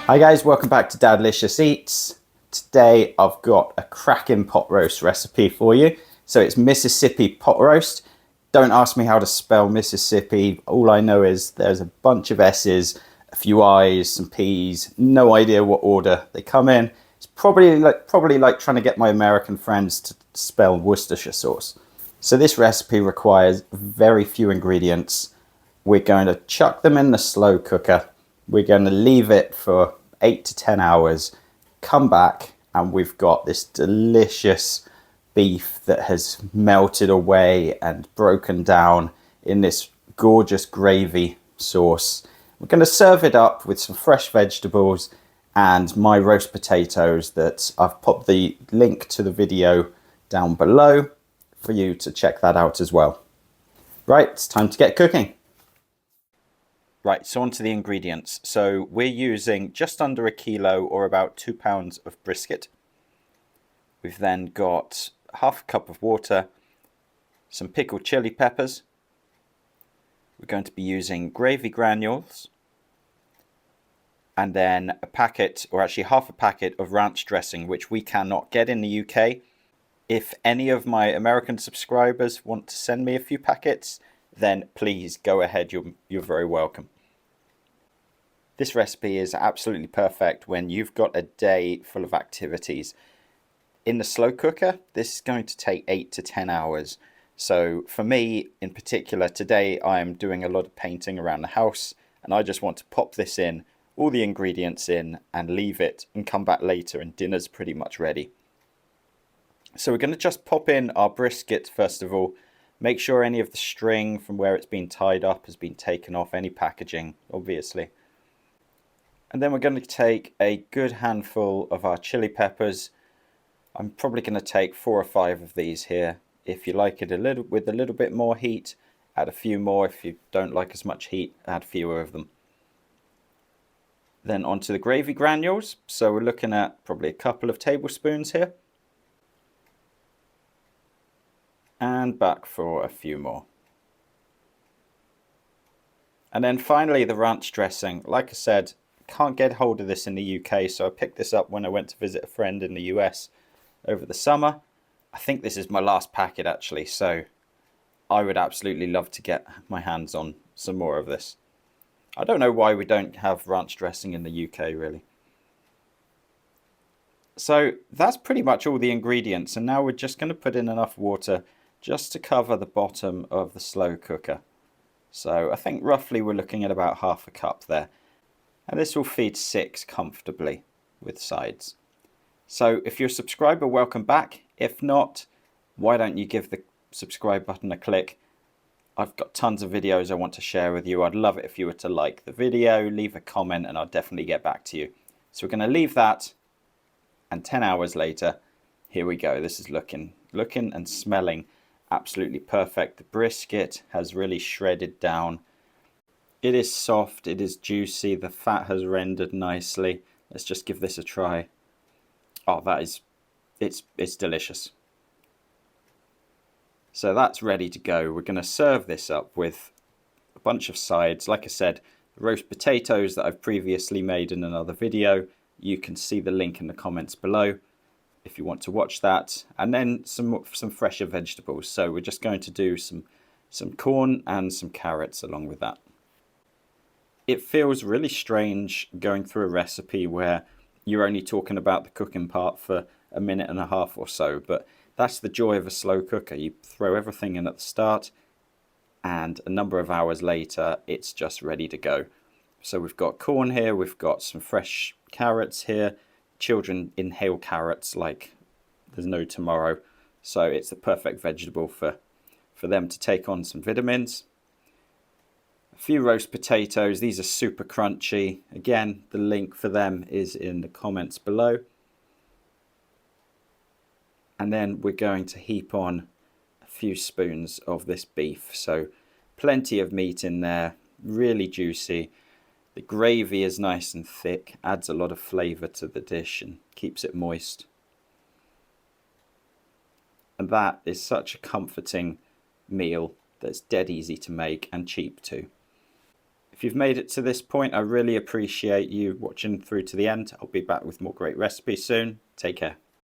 Hi guys, welcome back to Dadlicious Eats. Today I've got a cracking pot roast recipe for you. So it's Mississippi pot roast. Don't ask me how to spell Mississippi. All I know is there's a bunch of S's, a few I's, some P's, no idea what order they come in. It's probably like trying to get my American friends to spell Worcestershire sauce. So this recipe requires very few ingredients. We're going to chuck them in the slow cooker. We're going to leave it for 8 to 10 hours, come back, and we've got this delicious beef that has melted away and broken down in this gorgeous gravy sauce. We're going to serve it up with some fresh vegetables and my roast potatoes that I've popped the link to the video down below for you to check that out as well. Right, it's time to get cooking. Right, so on to the ingredients. So we're using just under a kilo or about 2 pounds of brisket. We've then got half a cup of water, some pickled chili peppers. We're going to be using gravy granules, and then a packet, or actually half a packet of ranch dressing, which we cannot get in the UK. If any of my American subscribers want to send me a few packets, then please go ahead, you're very welcome. This recipe is absolutely perfect when you've got a day full of activities. In the slow cooker, this is going to take 8 to 10 hours. So for me in particular, today I am doing a lot of painting around the house, and I just want to pop this in, all the ingredients in, and leave it and come back later and dinner's pretty much ready. So we're going to just pop in our brisket first of all. Make sure any of the string from where it's been tied up has been taken off, any packaging obviously. And then we're going to take a good handful of our chili peppers. I'm probably going to take 4 or 5 of these here. If you like it with a little bit more heat, add a few more. If you don't like as much heat, add fewer of them. Then onto the gravy granules. So we're looking at probably a couple of tablespoons here. And back for a few more. And then finally the ranch dressing. Like I said, can't get hold of this in the UK, so I picked this up when I went to visit a friend in the US over the summer. I think this is my last packet actually, so I would absolutely love to get my hands on some more of this. I don't know why we don't have ranch dressing in the UK really. So that's pretty much all the ingredients, and now we're just going to put in enough water just to cover the bottom of the slow cooker. So I think roughly we're looking at about half a cup there. And this will feed 6 comfortably with sides. So if you're a subscriber, welcome back. If not, why don't you give the subscribe button a click? I've got tons of videos I want to share with you. I'd love it if you were to like the video, leave a comment, and I'll definitely get back to you. So we're going to leave that, and 10 hours later, here we go. This is looking and smelling absolutely perfect. The brisket has really shredded down. It is soft, it is juicy, the fat has rendered nicely. Let's just give this a try. Oh, it's delicious. So that's ready to go. We're going to serve this up with a bunch of sides. Like I said, roast potatoes that I've previously made in another video. You can see the link in the comments below if you want to watch that. And then some fresher vegetables. So we're just going to do some corn and some carrots along with that. It feels really strange going through a recipe where you're only talking about the cooking part for a minute and a half or so, but that's the joy of a slow cooker. You throw everything in at the start, and a number of hours later, it's just ready to go. So we've got corn here, we've got some fresh carrots here. Children inhale carrots like there's no tomorrow, so it's the perfect vegetable for them to take on some vitamins. A few roast potatoes. These are super crunchy. Again, the link for them is in the comments below. And then we're going to heap on a few spoons of this beef. So plenty of meat in there, really juicy. The gravy is nice and thick, adds a lot of flavour to the dish and keeps it moist. And that is such a comforting meal that's dead easy to make and cheap too. If you've made it to this point, I really appreciate you watching through to the end. I'll be back with more great recipes soon. Take care.